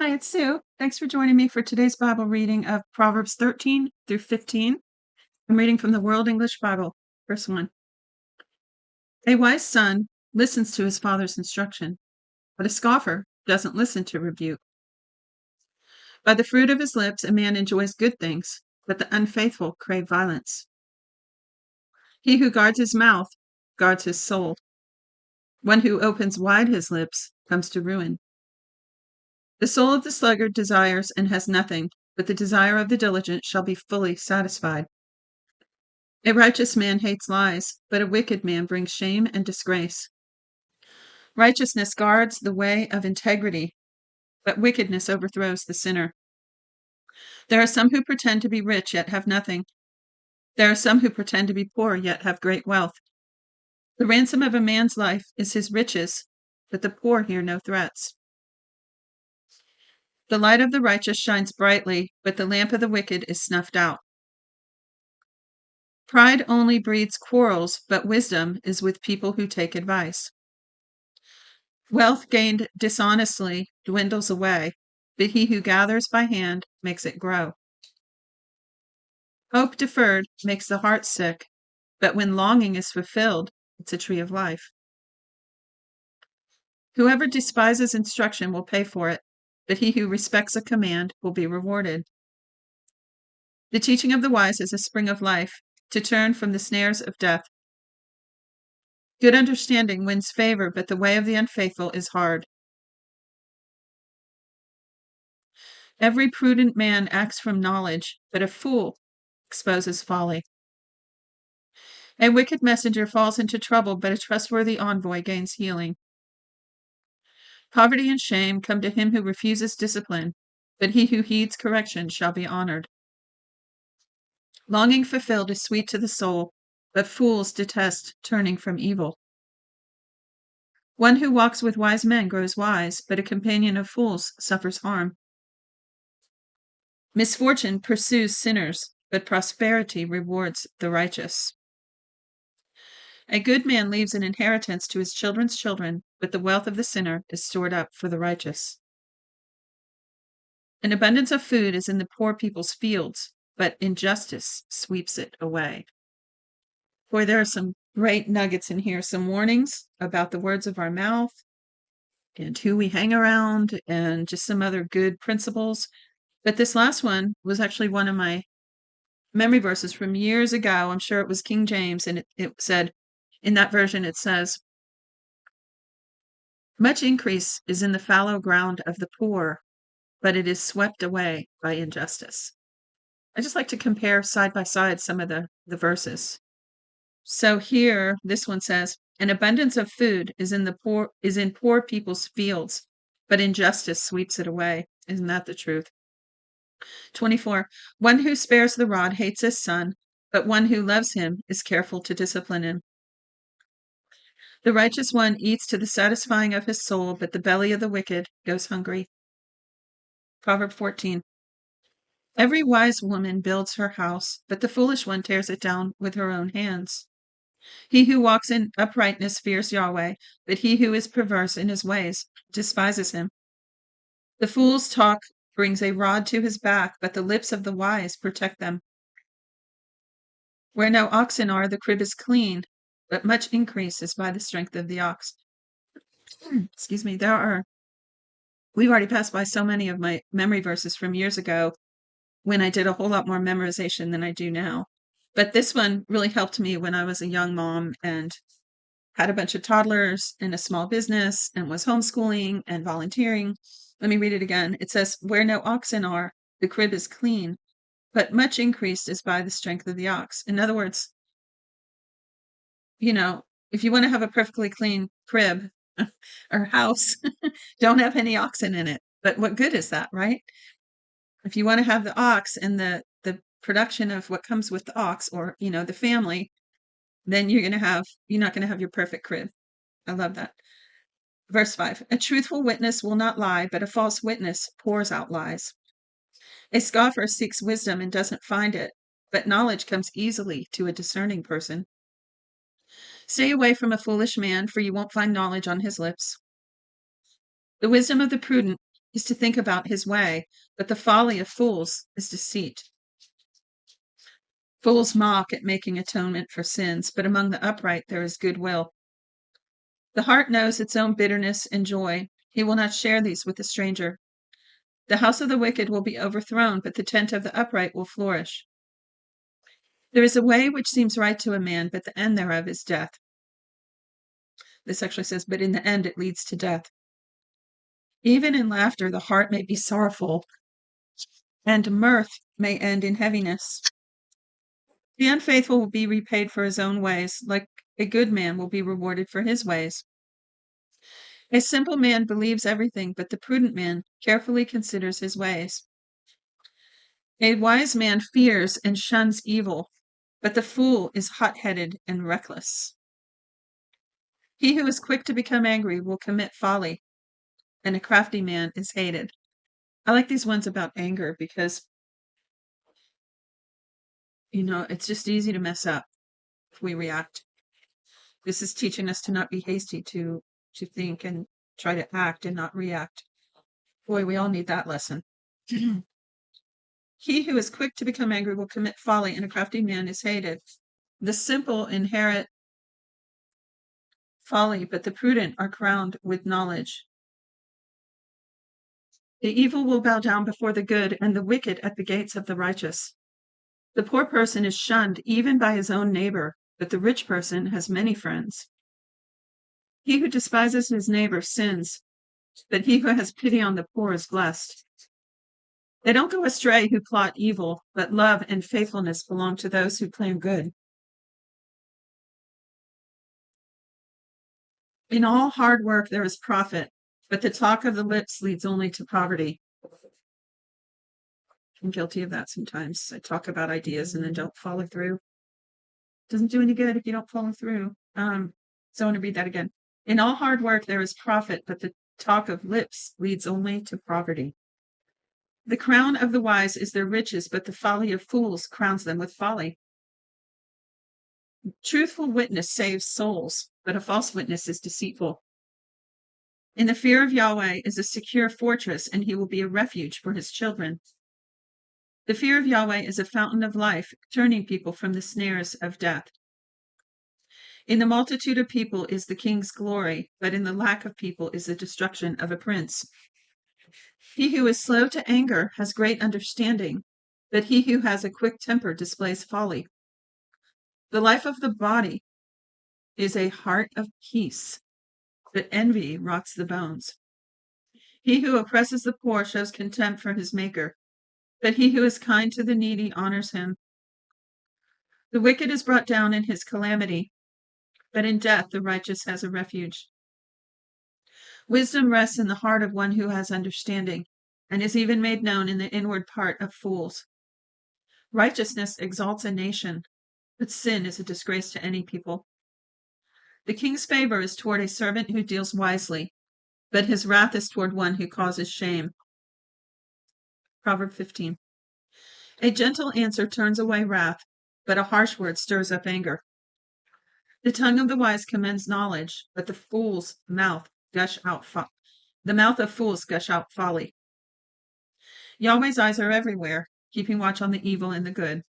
Hi, it's Sue. Thanks for joining me for today's Bible reading of Proverbs 13 through 15. I'm reading from the World English Bible, verse 1. A wise son listens to his father's instruction, but a scoffer doesn't listen to rebuke. By the fruit of his lips, a man enjoys good things, but the unfaithful crave violence. He who guards his mouth guards his soul. One who opens wide his lips comes to ruin. The soul of the sluggard desires and has nothing, but the desire of the diligent shall be fully satisfied. A righteous man hates lies, but a wicked man brings shame and disgrace. Righteousness guards the way of integrity, but wickedness overthrows the sinner. There are some who pretend to be rich yet have nothing. There are some who pretend to be poor yet have great wealth. The ransom of a man's life is his riches, but the poor hear no threats. The light of the righteous shines brightly, but the lamp of the wicked is snuffed out. Pride only breeds quarrels, but wisdom is with people who take advice. Wealth gained dishonestly dwindles away, but he who gathers by hand makes it grow. Hope deferred makes the heart sick, but when longing is fulfilled, it's a tree of life. Whoever despises instruction will pay for it, but he who respects a command will be rewarded. The teaching of the wise is a spring of life, to turn from the snares of death. Good understanding wins favor, but the way of the unfaithful is hard. Every prudent man acts from knowledge, but a fool exposes folly. A wicked messenger falls into trouble, but a trustworthy envoy gains healing. Poverty and shame come to him who refuses discipline, but he who heeds correction shall be honored. Longing fulfilled is sweet to the soul, but fools detest turning from evil. One who walks with wise men grows wise, but a companion of fools suffers harm. Misfortune pursues sinners, but prosperity rewards the righteous. A good man leaves an inheritance to his children's children, but the wealth of the sinner is stored up for the righteous. An abundance of food is in the poor people's fields, but injustice sweeps it away. Boy, there are some great nuggets in here, some warnings about the words of our mouth and who we hang around, and just some other good principles. But this last one was actually one of my memory verses from years ago. I'm sure it was King James, and it said, in that version, it says, much increase is in the fallow ground of the poor, but it is swept away by injustice. I just like to compare side by side some of the verses. So here, this one says, an abundance of food is in poor people's fields, but injustice sweeps it away. Isn't that the truth? 24. One who spares the rod hates his son, but one who loves him is careful to discipline him. The righteous one eats to the satisfying of his soul, but the belly of the wicked goes hungry. Proverb 14. Every wise woman builds her house, but the foolish one tears it down with her own hands. He who walks in uprightness fears Yahweh, but he who is perverse in his ways despises him. The fool's talk brings a rod to his back, but the lips of the wise protect them. Where no oxen are, the crib is clean, but much increase is by the strength of the ox. Excuse me, we've already passed by so many of my memory verses from years ago when I did a whole lot more memorization than I do now. But this one really helped me when I was a young mom and had a bunch of toddlers and a small business and was homeschooling and volunteering. Let me read it again. It says, where no oxen are, the crib is clean, but much increased is by the strength of the ox. In other words, if you want to have a perfectly clean crib or house, don't have any oxen in it. But what good is that, right? If you want to have the ox and the production of what comes with the ox, or the family, then you're not going to have your perfect crib. I love that. Verse 5. A truthful witness will not lie, but a false witness pours out lies. A scoffer seeks wisdom and doesn't find it, but knowledge comes easily to a discerning person. Stay away from a foolish man, for you won't find knowledge on his lips. The wisdom of the prudent is to think about his way, but the folly of fools is deceit. Fools mock at making atonement for sins, but among the upright there is goodwill. The heart knows its own bitterness and joy. He will not share these with a stranger. The house of the wicked will be overthrown, but the tent of the upright will flourish. There is a way which seems right to a man, but the end thereof is death. This actually says, but in the end it leads to death. Even in laughter, the heart may be sorrowful, and mirth may end in heaviness. The unfaithful will be repaid for his own ways, like a good man will be rewarded for his ways. A simple man believes everything, but the prudent man carefully considers his ways. A wise man fears and shuns evil, but the fool is hot-headed and reckless. He who is quick to become angry will commit folly, and a crafty man is hated. I like these ones about anger because, it's just easy to mess up if we react. This is teaching us to not be hasty, to think and try to act and not react. Boy, we all need that lesson. He who is quick to become angry will commit folly, and a crafty man is hated. The simple inherit folly, but the prudent are crowned with knowledge. The evil will bow down before the good, and the wicked at the gates of the righteous. The poor person is shunned even by his own neighbor, but the rich person has many friends. He who despises his neighbor sins, but he who has pity on the poor is blessed. They don't go astray who plot evil, but love and faithfulness belong to those who plan good. In all hard work there is profit, but the talk of the lips leads only to poverty. I'm guilty of that sometimes. I talk about ideas and then don't follow through. Doesn't do any good if you don't follow through. So I want to read that again. In all hard work there is profit, but the talk of lips leads only to poverty. The crown of the wise is their riches, but the folly of fools crowns them with folly. Truthful witness saves souls, but a false witness is deceitful. In the fear of Yahweh is a secure fortress, and he will be a refuge for his children. The fear of Yahweh is a fountain of life, turning people from the snares of death. In the multitude of people is the king's glory, but in the lack of people is the destruction of a prince. He who is slow to anger has great understanding, but he who has a quick temper displays folly. The life of the body is a heart of peace, but envy rots the bones. He who oppresses the poor shows contempt for his maker, but he who is kind to the needy honors him. The wicked is brought down in his calamity, but in death the righteous has a refuge. Wisdom rests in the heart of one who has understanding, and is even made known in the inward part of fools. Righteousness exalts a nation, but sin is a disgrace to any people. The king's favor is toward a servant who deals wisely, but his wrath is toward one who causes shame. Proverb 15. A gentle answer turns away wrath, but a harsh word stirs up anger. The tongue of the wise commends knowledge, but the mouth of fools gush out folly. Yahweh's eyes are everywhere, keeping watch on the evil and the good.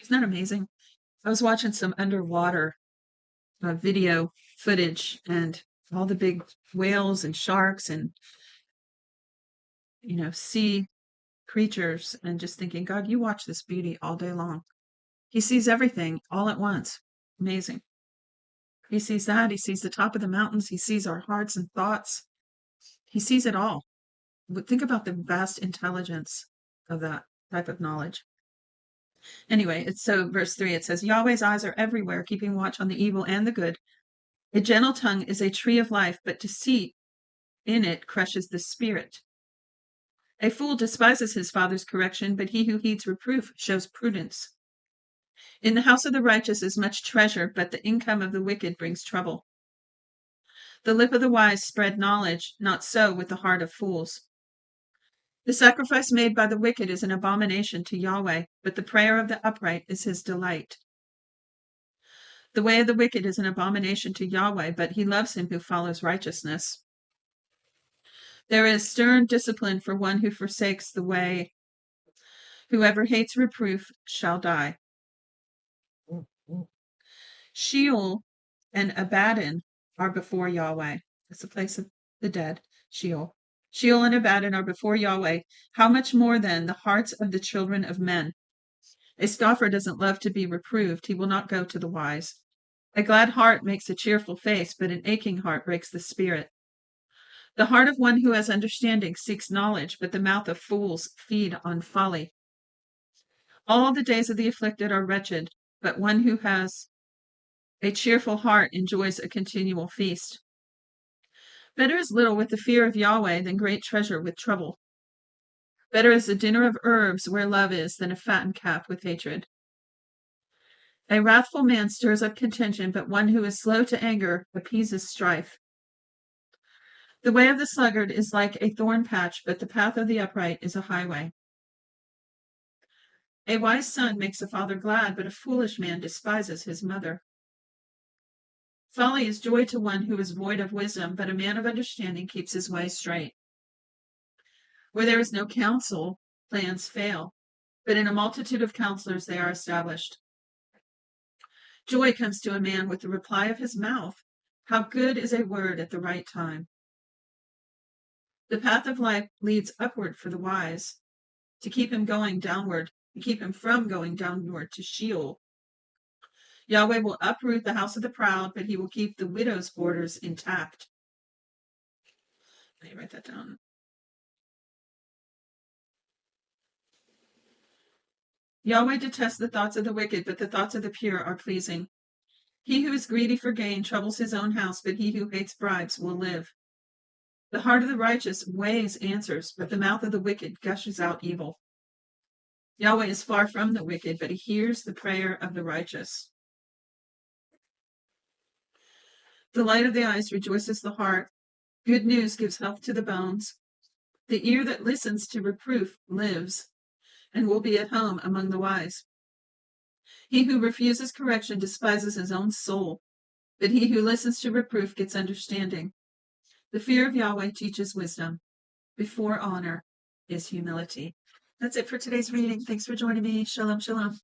Isn't that amazing? I was watching some underwater video footage and all the big whales and sharks and sea creatures, and just thinking, God, you watch this beauty all day long. He sees everything all at once. Amazing. He sees that. He sees the top of the mountains. He sees our hearts and thoughts. He sees it all. But think about the vast intelligence of that type of knowledge. Anyway, so verse 3, it says, Yahweh's eyes are everywhere, keeping watch on the evil and the good. A gentle tongue is a tree of life, but deceit in it crushes the spirit. A fool despises his father's correction, but he who heeds reproof shows prudence. In the house of the righteous is much treasure, but the income of the wicked brings trouble. The lip of the wise spread knowledge, not so with the heart of fools. The sacrifice made by the wicked is an abomination to Yahweh, but the prayer of the upright is his delight. The way of the wicked is an abomination to Yahweh, but he loves him who follows righteousness. There is stern discipline for one who forsakes the way. Whoever hates reproof shall die. Sheol and Abaddon are before Yahweh. That's the place of the dead, Sheol. Sheol and Abaddon are before Yahweh. How much more then the hearts of the children of men? A scoffer doesn't love to be reproved. He will not go to the wise. A glad heart makes a cheerful face, but an aching heart breaks the spirit. The heart of one who has understanding seeks knowledge, but the mouth of fools feed on folly. All the days of the afflicted are wretched, but one who has a cheerful heart enjoys a continual feast. Better is little with the fear of Yahweh than great treasure with trouble. Better is a dinner of herbs where love is than a fattened calf with hatred. A wrathful man stirs up contention, but one who is slow to anger appeases strife. The way of the sluggard is like a thorn patch, but the path of the upright is a highway. A wise son makes a father glad, but a foolish man despises his mother. Folly is joy to one who is void of wisdom, but a man of understanding keeps his way straight. Where there is no counsel, plans fail, but in a multitude of counselors they are established. Joy comes to a man with the reply of his mouth. How good is a word at the right time. The path of life leads upward for the wise, to keep him going downward, to keep him from going downward to Sheol. Yahweh will uproot the house of the proud, but he will keep the widow's borders intact. Let me write that down. Yahweh detests the thoughts of the wicked, but the thoughts of the pure are pleasing. He who is greedy for gain troubles his own house, but he who hates bribes will live. The heart of the righteous weighs answers, but the mouth of the wicked gushes out evil. Yahweh is far from the wicked, but he hears the prayer of the righteous. The light of the eyes rejoices the heart. Good news gives health to the bones. The ear that listens to reproof lives and will be at home among the wise. He who refuses correction despises his own soul, but he who listens to reproof gets understanding. The fear of Yahweh teaches wisdom. Before honor is humility. That's it for today's reading. Thanks for joining me. Shalom, shalom.